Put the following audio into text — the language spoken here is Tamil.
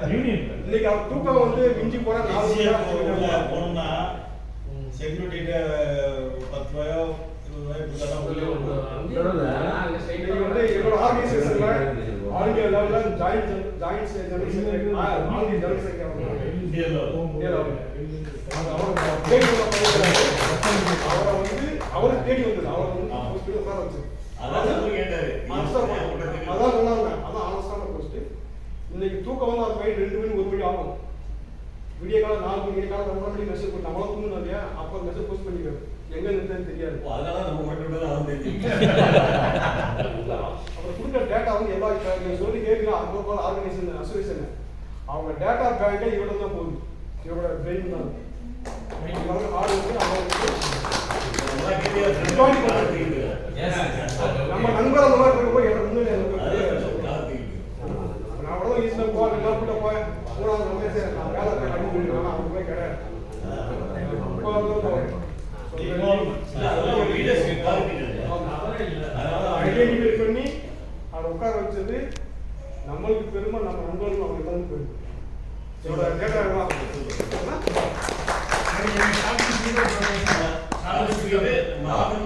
இன்னைக்கு அவர் தூக்கம் வந்து மிஞ்சி போனா 4 போனோம்னா செக்யூரிட்டிட்ட 10 ரூபாயோ 20 ரூபாயோ வந்து என்னோட ஆர்கனைசேஷன்ல ஆல் இந்தியா லெவல்ல joint general secretary all India general secretary இந்தியால அவரை தேடி வந்தது அவர் வந்து ஹாஸ்பிடல் உட்கார வச்சு அதான் கேட்டாரு அதான் சொன்னாங்க அதான் ஆனஸ்டான போஸ்ட் இன்னைக்கு தூக்கம் வந்து அது நைட் 2 மணி 1 மணி ஆகும் விடிய காலம் 4 மணி விடிய காலம் 2 மணி மெசேஜ் போட்டு நம்மளும் தூங்கணும் இல்லையா அப்போ மெசேஜ் போஸ்ட் பண்ணிக்கிறது எங்க இருந்ததுன்னு தெரியாது அதனால நம்ம மட்டும் தான் தெரியும் அப்புறம் கொடுக்குற டேட்டா வந்து எல்லா சொல்லி கேட்கலாம் அது போல ஆர்கனைசேஷன் அசோசியேஷன் அவங்க டேட்டா பேக்கே இவ்வளோ தான் போகுது இவரோட பிரெயின் தான் நம்ம நண்பர் அந்த மாதிரி இருக்கும்போது எனக்கு முன்னாடி நான் அவ்வளோ ஈஸியாக போவேன் எல்லாருக்கிட்ட போய் மூணாவது ரமேஷ் நான் வேலை கண்டுபிடிக்கிறேன் அவங்க போய் கிடையாது ஐடென்டிஃபை பண்ணி அதை உட்கார வச்சது நம்மளுக்கு பெருமை நம்ம நண்பர்கள் அவங்க எல்லாரும் பெருமை இதோட டேட்டா